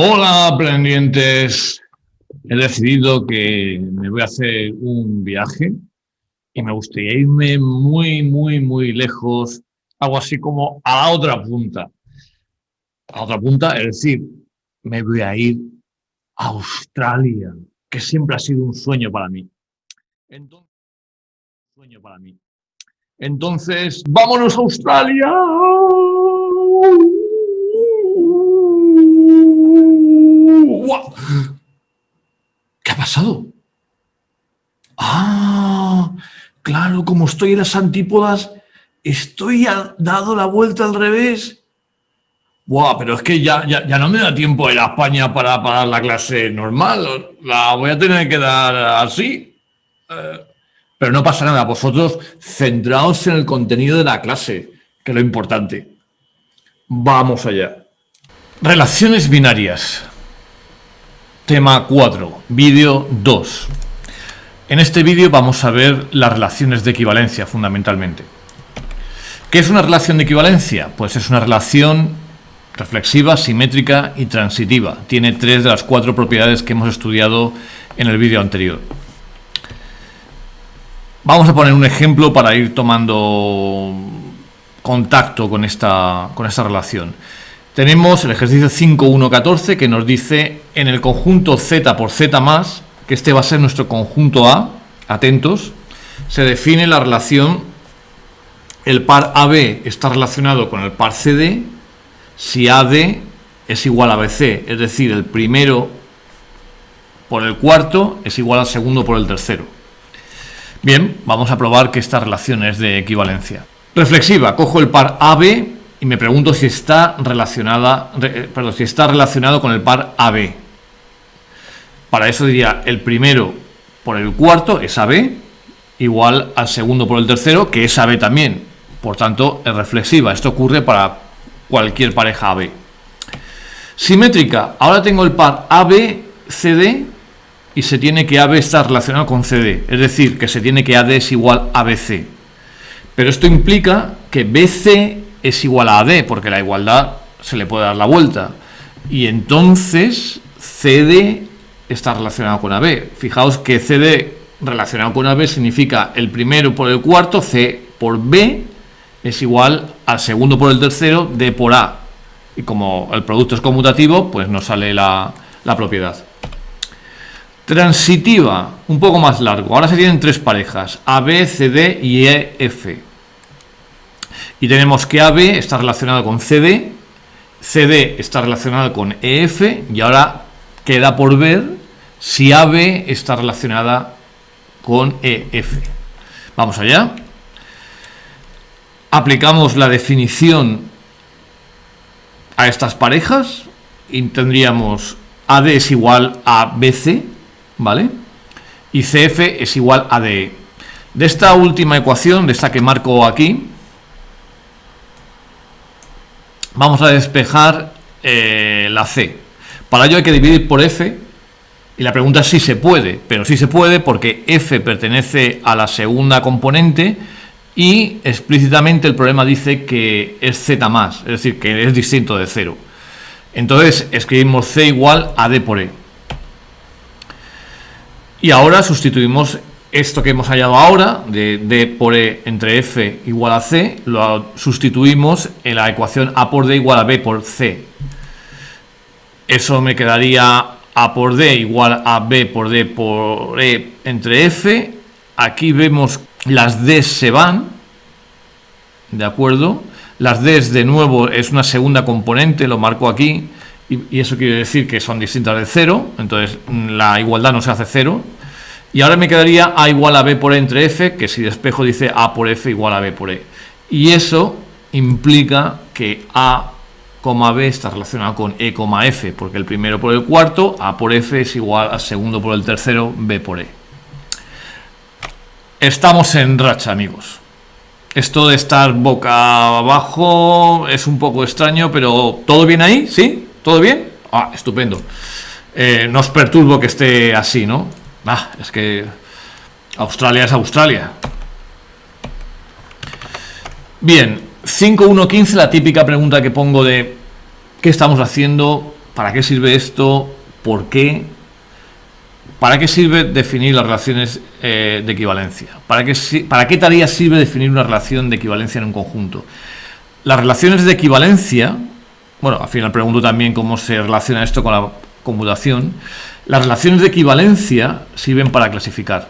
Hola, aprendientes. He decidido que me voy a hacer un viaje y me gustaría irme muy lejos, algo así como a la otra punta. A la otra punta, es decir, me voy a ir a Australia, que siempre ha sido un sueño para mí. Entonces, vámonos a Australia. ¿Qué ha pasado? Ah, claro, como estoy en las antípodas, dado la vuelta al revés. Buah, pero es que ya no me da tiempo de ir a España para dar la clase normal. La voy a tener que dar así. Pero no pasa nada, vosotros centraos en el contenido de la clase, que es lo importante. Vamos allá. Relaciones binarias. Tema 4, vídeo 2. En este vídeo vamos a ver las relaciones de equivalencia fundamentalmente. ¿Qué es una relación de equivalencia? Pues es una relación reflexiva, simétrica y transitiva. Tiene 3 de las 4 propiedades que hemos estudiado en el vídeo anterior. Vamos a poner un ejemplo para ir tomando contacto con esta relación. Tenemos el ejercicio 5.1.14 que nos dice en el conjunto Z por Z más, que este va a ser nuestro conjunto A, atentos, se define la relación, el par AB está relacionado con el par CD si AD es igual a BC, es decir, el primero por el cuarto es igual al segundo por el tercero. Bien, vamos a probar que esta relación es de equivalencia. Reflexiva, cojo el par AB y me pregunto si está relacionado con el par AB. Para eso diría el primero por el cuarto es AB igual al segundo por el tercero, que es AB también. Por tanto, es reflexiva. Esto ocurre para cualquier pareja AB. Simétrica. Ahora tengo el par AB-CD y se tiene que AB está relacionado con CD. Es decir, que se tiene que AD es igual a BC. Pero esto implica que BC es igual a AD, porque la igualdad se le puede dar la vuelta. Y entonces CD está relacionado con AB. Fijaos que CD relacionado con AB significa el primero por el cuarto, C por B, es igual al segundo por el tercero, D por A. Y como el producto es conmutativo, pues nos sale la propiedad. Transitiva, un poco más largo. Ahora se tienen 3 parejas, AB, CD y EF. Y tenemos que AB está relacionado con CD, CD está relacionado con EF, y ahora queda por ver si AB está relacionada con EF. Vamos allá. Aplicamos la definición a estas parejas y tendríamos AD es igual a BC, ¿vale? Y CF es igual a DE. De esta última ecuación, de esta que marco aquí, vamos a despejar la C. Para ello hay que dividir por F. Y la pregunta es si se puede, pero sí se puede porque F pertenece a la segunda componente y explícitamente el problema dice que es Z más, es decir, que es distinto de 0. Entonces escribimos C igual a D por E. Y ahora sustituimos esto que hemos hallado ahora, de D por E entre F igual a C, lo sustituimos en la ecuación A por D igual a B por C. Eso me quedaría A por D igual a B por D por E entre F. Aquí vemos las D se van, ¿de acuerdo? Las D de nuevo es una segunda componente, lo marco aquí, y eso quiere decir que son distintas de 0, entonces la igualdad no se hace 0. Y ahora me quedaría A igual a B por E entre F, que si despejo dice A por F igual a B por E. Y eso implica que A, B está relacionado con E, F, porque el primero por el cuarto, A por F es igual al segundo por el tercero, B por E. Estamos en racha, amigos. Esto de estar boca abajo es un poco extraño, pero ¿todo bien ahí? ¿Sí? ¿Todo bien? Ah, estupendo. No os perturbo que esté así, ¿no? Ah, es que Australia es Australia. Bien, 5.1.15, la típica pregunta que pongo de ¿qué estamos haciendo? ¿Para qué sirve esto? ¿Por qué? ¿Para qué sirve definir las relaciones de equivalencia? ¿Para qué tarea sirve definir una relación de equivalencia en un conjunto? Las relaciones de equivalencia, bueno, al final pregunto también cómo se relaciona esto con la conmutación. Las relaciones de equivalencia sirven para clasificar.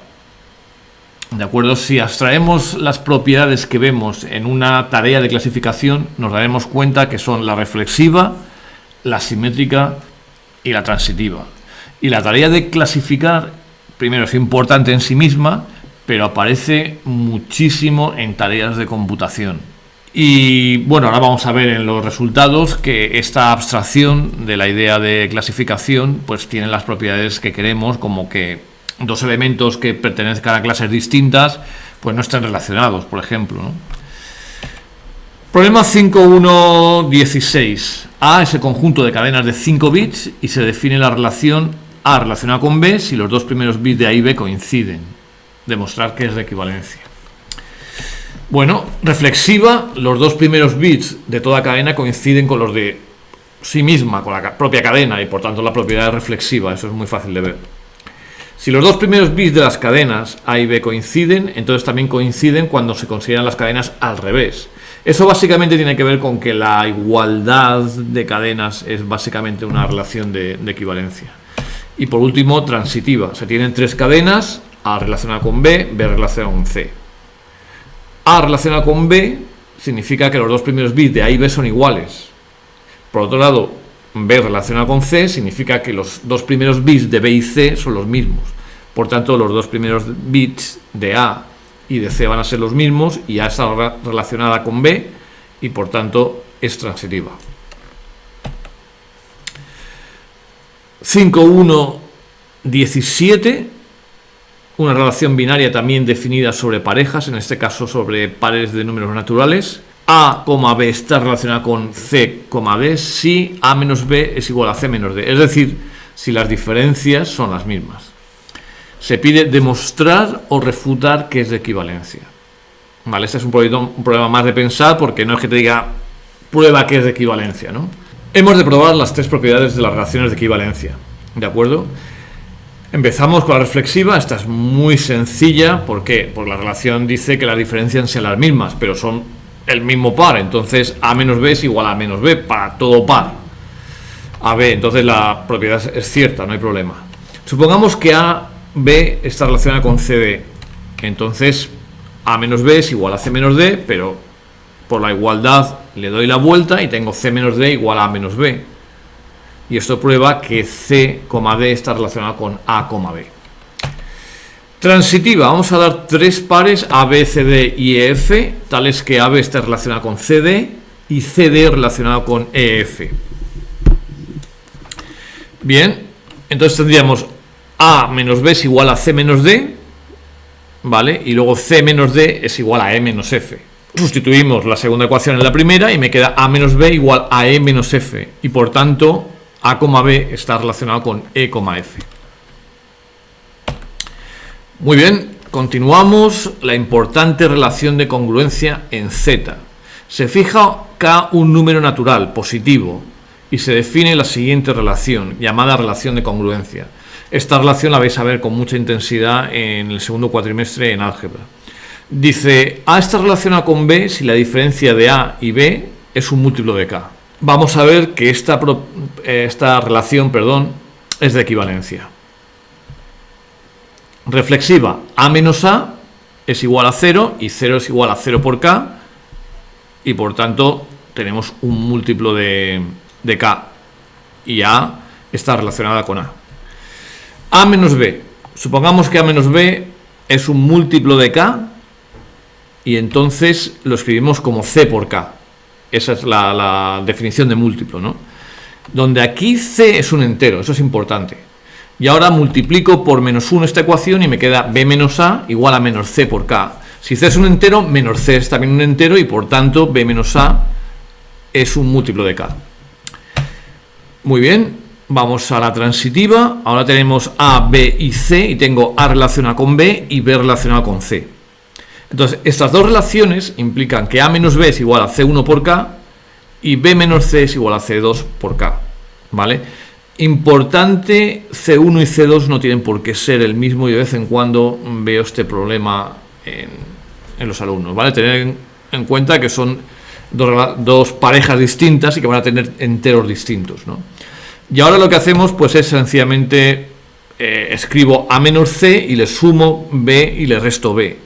¿De acuerdo? Si abstraemos las propiedades que vemos en una tarea de clasificación, nos daremos cuenta que son la reflexiva, la simétrica y la transitiva. Y la tarea de clasificar, primero, es importante en sí misma, pero aparece muchísimo en tareas de computación. Y bueno, ahora vamos a ver en los resultados que esta abstracción de la idea de clasificación pues tiene las propiedades que queremos, como que dos elementos que pertenezcan a clases distintas pues no estén relacionados, por ejemplo, ¿no? Problema 5.1.16. A es el conjunto de cadenas de 5 bits y se define la relación A relacionada con B si los dos primeros bits de A y B coinciden. Demostrar que es de equivalencia. Bueno, reflexiva, los dos primeros bits de toda cadena coinciden con los de sí misma, con la propia cadena, y por tanto la propiedad es reflexiva. Eso es muy fácil de ver. Si los dos primeros bits de las cadenas A y B coinciden, entonces también coinciden cuando se consideran las cadenas al revés. Eso básicamente tiene que ver con que la igualdad de cadenas es básicamente una relación de equivalencia. Y por último, transitiva. Se tienen tres cadenas, A relacionada con B, B relacionada con C. A relacionada con B significa que los dos primeros bits de A y B son iguales. Por otro lado, B relacionada con C significa que los dos primeros bits de B y C son los mismos. Por tanto, los dos primeros bits de A y de C van a ser los mismos y A está relacionada con B y por tanto es transitiva. 5.1.17, una relación binaria también definida sobre parejas, en este caso sobre pares de números naturales. A, B está relacionada con C, D si A menos B es igual a C menos D, es decir, si las diferencias son las mismas. Se pide demostrar o refutar que es de equivalencia. Vale, este es un problema más de pensar, porque no es que te diga prueba que es de equivalencia, ¿no? Hemos de probar las tres propiedades de las relaciones de equivalencia, ¿de acuerdo? Empezamos con la reflexiva. Esta es muy sencilla. ¿Por qué? Porque la relación dice que las diferencias sean las mismas, pero son el mismo par. Entonces A menos B es igual a menos B para todo par. AB, entonces la propiedad es cierta, no hay problema. Supongamos que AB está relacionada con CD. Entonces A menos B es igual a C menos D, pero por la igualdad le doy la vuelta y tengo C menos D igual a menos B. Y esto prueba que C, D está relacionado con A, B. Transitiva, vamos a dar tres pares AB, CD y EF, tales que AB esté relacionado con CD y CD relacionado con EF. Bien, entonces tendríamos A menos B es igual a C menos D, ¿vale? Y luego C menos D es igual a E menos F. Sustituimos la segunda ecuación en la primera y me queda A menos B igual a E menos F. Y por tanto, A, B está relacionado con E, F. Muy bien, continuamos la importante relación de congruencia en Z. Se fija K un número natural, positivo, y se define la siguiente relación, llamada relación de congruencia. Esta relación la vais a ver con mucha intensidad en el segundo cuatrimestre en álgebra. Dice, A está relacionada con B si la diferencia de A y B es un múltiplo de K. Vamos a ver que esta relación, es de equivalencia. Reflexiva, A menos A es igual a 0 y 0 es igual a 0 por K, y por tanto tenemos un múltiplo de K y A está relacionada con A. A menos B, supongamos que A menos B es un múltiplo de K y entonces lo escribimos como C por K. Esa es la definición de múltiplo, ¿no? Donde aquí C es un entero, eso es importante. Y ahora multiplico por menos 1 esta ecuación y me queda B menos A igual a menos C por K. Si C es un entero, menos C es también un entero y por tanto B menos A es un múltiplo de K. Muy bien, vamos a la transitiva. Ahora tenemos A, B y C y tengo A relacionado con B y B relacionado con C. Entonces, estas dos relaciones implican que A menos B es igual a C1 por K y B menos C es igual a C2 por K. ¿vale? Importante, C1 y C2 no tienen por qué ser el mismo y de vez en cuando veo este problema en los alumnos, ¿vale? Tener en cuenta que son dos parejas distintas y que van a tener enteros distintos, ¿no? Y ahora lo que hacemos pues es sencillamente escribo A menos C y le sumo B y le resto B.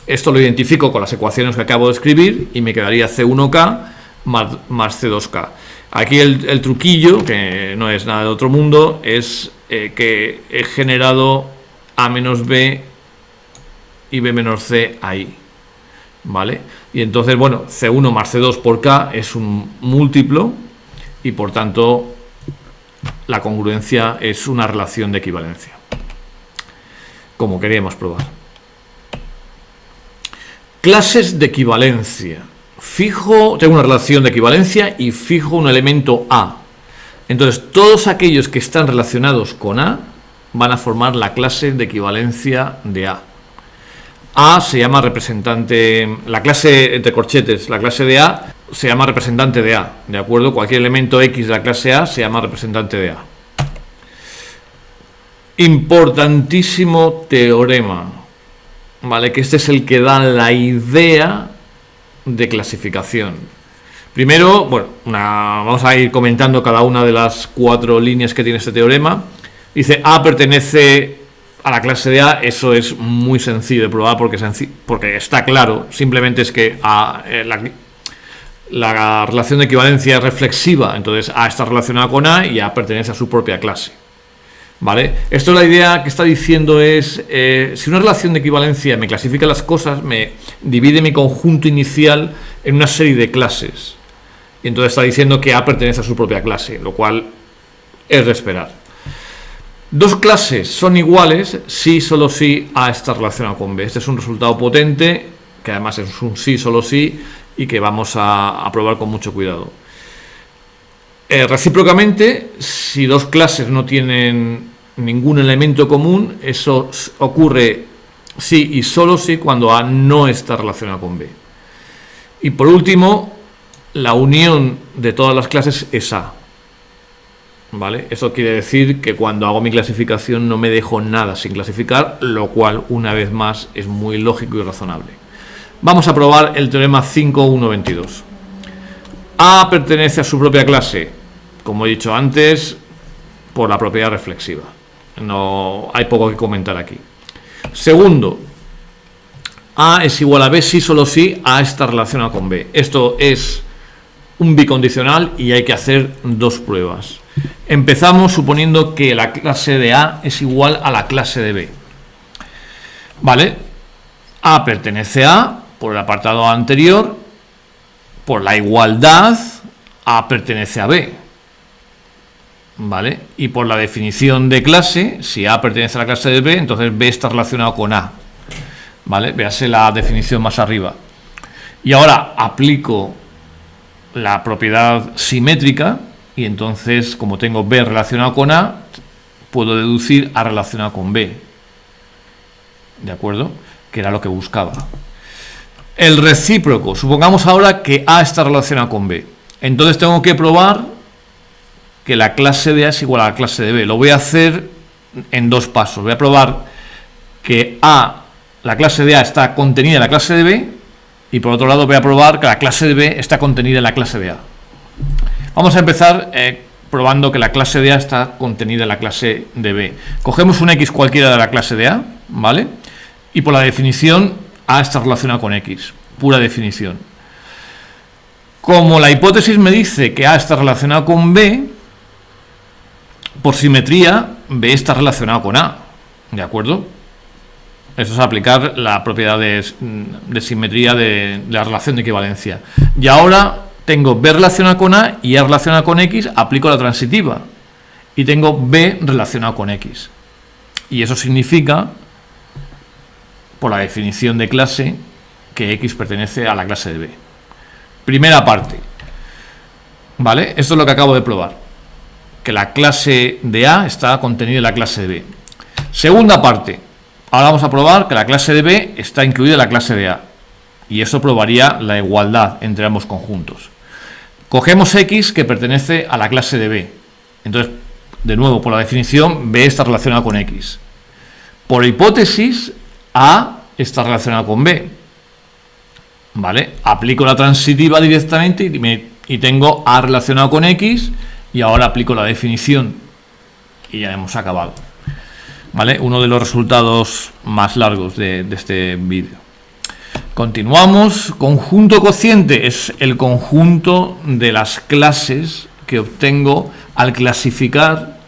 Esto lo identifico con las ecuaciones que acabo de escribir y me quedaría C1K más C2K. Aquí el truquillo, que no es nada de otro mundo, es que he generado A menos B y B menos C ahí, ¿vale? Y entonces, bueno, C1 más C2 por K es un múltiplo y por tanto la congruencia es una relación de equivalencia, como queríamos probar. Clases de equivalencia. Tengo una relación de equivalencia y fijo un elemento A. Entonces, todos aquellos que están relacionados con A van a formar la clase de equivalencia de A. A se llama representante, la clase entre corchetes, la clase de A se llama representante de A, ¿de acuerdo? Cualquier elemento X de la clase A se llama representante de A. Importantísimo teorema, ¿vale? Que este es el que da la idea de clasificación. Primero, bueno, vamos a ir comentando cada una de las 4 líneas que tiene este teorema. Dice A pertenece a la clase de A, eso es muy sencillo de probar porque está claro, simplemente es que la relación de equivalencia es reflexiva, entonces A está relacionada con A y A pertenece a su propia clase, ¿vale? Esto la idea que está diciendo es, si una relación de equivalencia me clasifica las cosas, me divide mi conjunto inicial en una serie de clases, y entonces está diciendo que A pertenece a su propia clase, lo cual es de esperar. Dos clases son iguales si solo si A está relacionado con B. Este es un resultado potente, que además es un sí, solo sí, y que vamos a probar con mucho cuidado. Recíprocamente, si dos clases no tienen ningún elemento común, eso ocurre sí y solo sí cuando A no está relacionado con B. Y por último, la unión de todas las clases es A, ¿vale? Eso quiere decir que cuando hago mi clasificación no me dejo nada sin clasificar, lo cual una vez más es muy lógico y razonable. Vamos a probar el teorema 5.1.22. A pertenece a su propia clase, como he dicho antes, por la propiedad reflexiva. No hay poco que comentar aquí. Segundo, A es igual a B si solo si A está relacionado con B. Esto es un bicondicional y hay que hacer dos pruebas. Empezamos suponiendo que la clase de A es igual a la clase de B. ¿Vale? A pertenece a A por el apartado anterior, por la igualdad, A pertenece a B. ¿Vale? Y por la definición de clase, si A pertenece a la clase de B, entonces B está relacionado con A. ¿Vale? Véase la definición más arriba. Y ahora aplico la propiedad simétrica y entonces, como tengo B relacionado con A, puedo deducir A relacionado con B. ¿De acuerdo? Que era lo que buscaba. El recíproco. Supongamos ahora que A está relacionado con B. Entonces tengo que probar que la clase de A es igual a la clase de B. Lo voy a hacer en dos pasos. Voy a probar que la clase de A está contenida en la clase de B, y por otro lado voy a probar que la clase de B está contenida en la clase de A. Vamos a empezar probando que la clase de A está contenida en la clase de B. Cogemos un X cualquiera de la clase de A, ¿vale? Y por la definición, A está relacionado con X, pura definición. Como la hipótesis me dice que A está relacionado con B, por simetría, B está relacionado con A, ¿de acuerdo? Eso es aplicar la propiedad de simetría de la relación de equivalencia. Y ahora tengo B relacionado con A y A relacionado con X, aplico la transitiva. Y tengo B relacionado con X. Y eso significa, por la definición de clase, que X pertenece a la clase de B. Primera parte. ¿Vale? Esto es lo que acabo de probar. Que la clase de A está contenida en la clase de B. Segunda parte. Ahora vamos a probar que la clase de B está incluida en la clase de A. Y eso probaría la igualdad entre ambos conjuntos. Cogemos X que pertenece a la clase de B. Entonces, de nuevo, por la definición, B está relacionada con X. Por hipótesis, A está relacionada con B. ¿Vale? Aplico la transitiva directamente y tengo A relacionado con X, y ahora aplico la definición y ya hemos acabado. ¿Vale? Uno de los resultados más largos de este vídeo. Continuamos. Conjunto cociente es el conjunto de las clases que obtengo al clasificar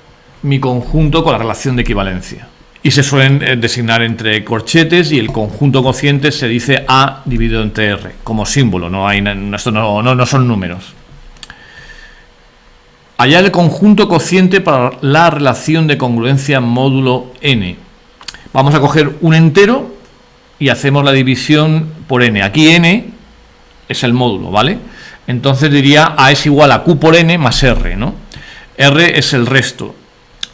mi conjunto con la relación de equivalencia. Y se suelen designar entre corchetes, y el conjunto cociente se dice A dividido entre R, como símbolo, esto no son números. Hallar el conjunto cociente para la relación de congruencia módulo n. Vamos a coger un entero y hacemos la división por n. Aquí n es el módulo, ¿vale? Entonces diría A es igual a Q por n más R, ¿no? R es el resto.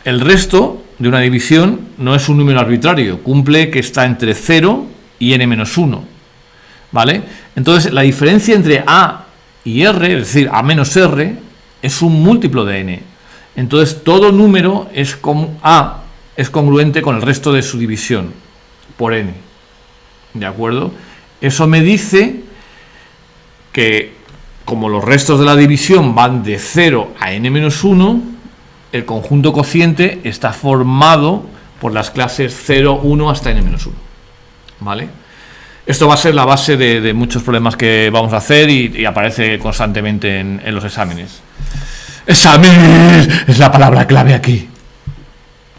El resto de una división no es un número arbitrario, cumple que está entre 0 y n menos 1, ¿vale? Entonces la diferencia entre A y R, es decir, A menos R, es un múltiplo de n. Entonces todo número A es congruente con el resto de su división por n, ¿de acuerdo? Eso me dice que, como los restos de la división van de 0 a n menos 1, el conjunto cociente está formado por las clases 0, 1 hasta n menos 1, ¿vale? Esto va a ser la base de muchos problemas que vamos a hacer y aparece constantemente en los exámenes. ¡Exámenes! Es la palabra clave aquí.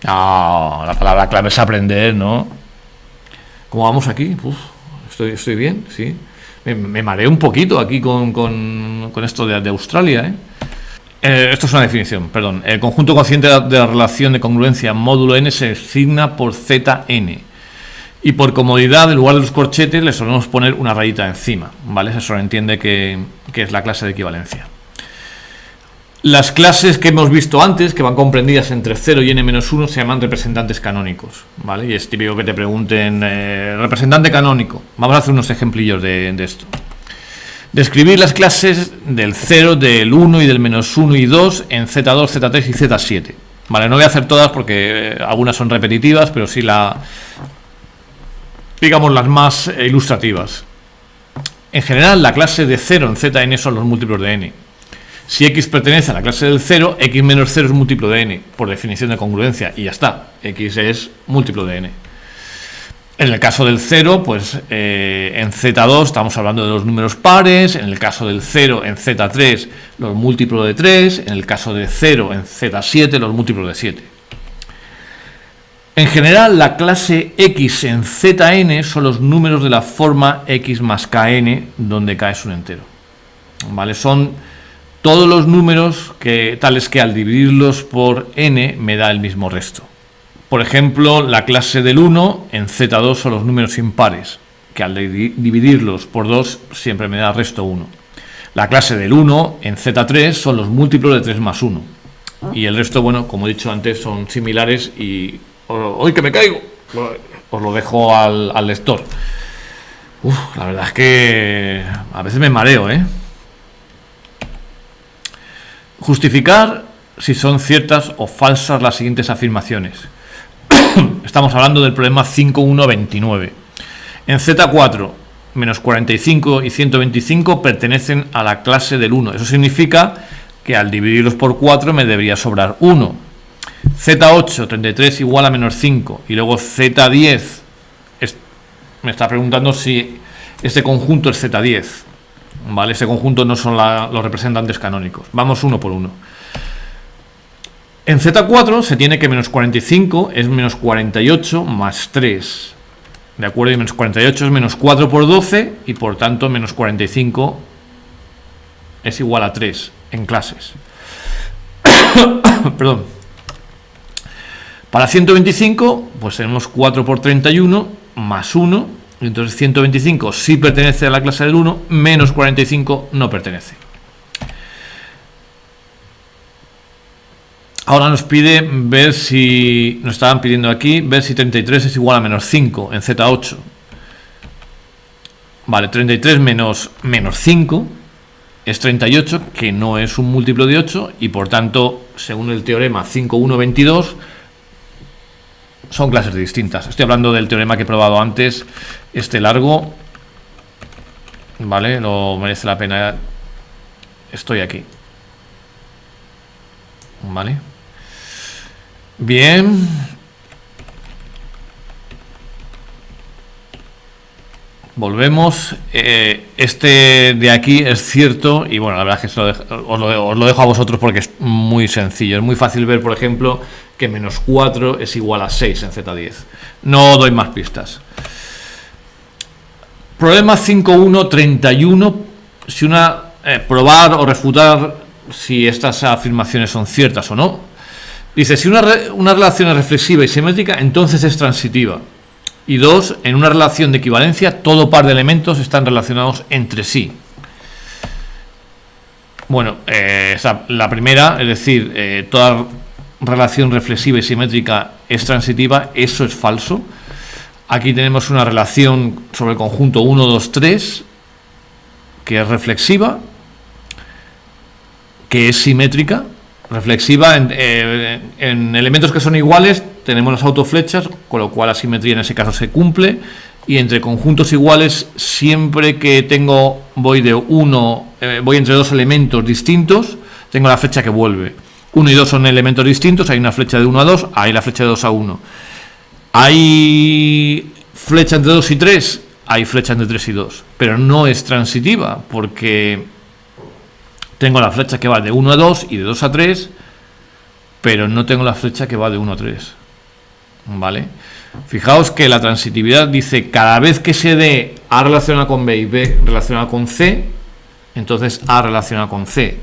No, la palabra clave es aprender, ¿no? ¿Cómo vamos aquí? Uf, ¿estoy bien? Sí. Me mareo un poquito aquí con esto de Australia, ¿eh? Esto es una definición, perdón. El conjunto cociente de la relación de congruencia módulo n se designa por Zn. Y por comodidad, en lugar de los corchetes, le solemos poner una rayita encima, ¿vale? Se sobreentiende que es la clase de equivalencia. Las clases que hemos visto antes, que van comprendidas entre 0 y n-1, se llaman representantes canónicos, ¿vale? Y es típico que te pregunten, representante canónico. Vamos a hacer unos ejemplillos de esto. Describir las clases del 0, del 1 y del menos 1 y 2 en Z2, Z3 y Z7. Vale, no voy a hacer todas porque algunas son repetitivas, pero sí digamos las más ilustrativas. En general, la clase de 0 en Zn son los múltiplos de n. Si x pertenece a la clase del 0, x menos 0 es múltiplo de n, por definición de congruencia, y ya está. X es múltiplo de n. En el caso del 0, pues en Z2 estamos hablando de los números pares. En el caso del 0, en Z3, los múltiplos de 3. En el caso de 0, en Z7, los múltiplos de 7. En general, la clase x en Zn son los números de la forma x más kn, donde k es un entero, ¿vale? Son todos los números tales que al dividirlos por n me da el mismo resto. Por ejemplo, la clase del 1 en Z2 son los números impares, que al dividirlos por 2 siempre me da resto 1. La clase del 1 en Z3 son los múltiplos de 3 más 1. Y el resto, bueno, como he dicho antes, son similares y... ¡Uy, que me caigo! Os lo dejo al lector. La verdad es que a veces me mareo, ¿eh? Justificar si son ciertas o falsas las siguientes afirmaciones. Estamos hablando del problema 5.1.29. En Z4, menos 45 y 125 pertenecen a la clase del 1. Eso significa que al dividirlos por 4 me debería sobrar 1. Z8, 33 igual a menos 5. Y luego Z10, me está preguntando si este conjunto es Z10. ¿Vale? Ese conjunto no son los representantes canónicos. Vamos uno por uno. En Z4 se tiene que menos 45 es menos 48 más 3. ¿De acuerdo? Y menos 48 es menos 4 por 12 y por tanto menos 45 es igual a 3 en clases. Perdón. Para 125 pues tenemos 4 por 31 más 1. Entonces 125 sí pertenece a la clase del 1, menos 45 no pertenece. Ahora nos pide ver si, nos estaban pidiendo aquí, ver si 33 es igual a menos 5 en Z8. Vale, 33 menos 5 es 38, que no es un múltiplo de 8, y por tanto según el teorema 5.1.22, son clases distintas. Estoy hablando del teorema que he probado antes, este largo, ¿vale? Lo merece la pena. Estoy aquí, ¿vale? Bien. Volvemos. Este de aquí es cierto, y bueno, la verdad es que os lo dejo a vosotros porque es muy sencillo. Es muy fácil ver, por ejemplo, que menos 4 es igual a 6 en Z10. No doy más pistas. Problema 5.1.31. Si probar o refutar si estas afirmaciones son ciertas o no. Dice, si una relación es reflexiva y simétrica, entonces es transitiva. Y 2, en una relación de equivalencia, todo par de elementos están relacionados entre sí. Bueno, la primera, es decir, toda relación reflexiva y simétrica es transitiva, eso es falso. Aquí tenemos una relación sobre el conjunto 1, 2, 3, que es reflexiva, que es simétrica. Reflexiva en elementos que son iguales tenemos las autoflechas, con lo cual la simetría en ese caso se cumple, y entre conjuntos iguales siempre que voy entre dos elementos distintos, tengo la flecha que vuelve. 1 y 2 son elementos distintos, hay una flecha de 1 a 2, hay la flecha de 2 a 1. ¿Hay flecha entre 2 y 3? Hay flecha entre 3 y 2, pero no es transitiva porque tengo la flecha que va de 1 a 2 y de 2 a 3, pero no tengo la flecha que va de 1 a 3. ¿Vale? Fijaos que la transitividad dice cada vez que se dé A relacionada con B y B relacionada con C, entonces A relacionada con C.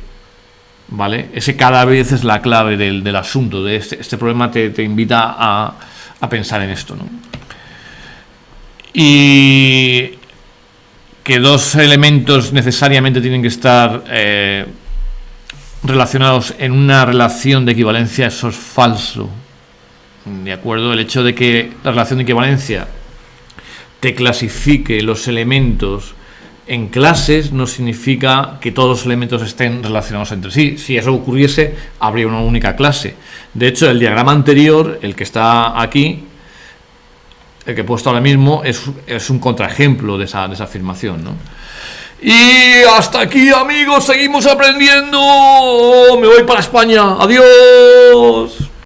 ¿Vale? Ese cada vez es la clave del asunto. De este problema te invita a pensar en esto, ¿no? Y que dos elementos necesariamente tienen que estar relacionados en una relación de equivalencia, eso es falso. ¿De acuerdo? El hecho de que la relación de equivalencia te clasifique los elementos en clases no significa que todos los elementos estén relacionados entre sí. Si eso ocurriese, habría una única clase. De hecho, el diagrama anterior, el que está aquí, el que he puesto ahora mismo, es un contraejemplo de esa afirmación, ¿no? Y hasta aquí, amigos, seguimos aprendiendo. Me voy para España. Adiós.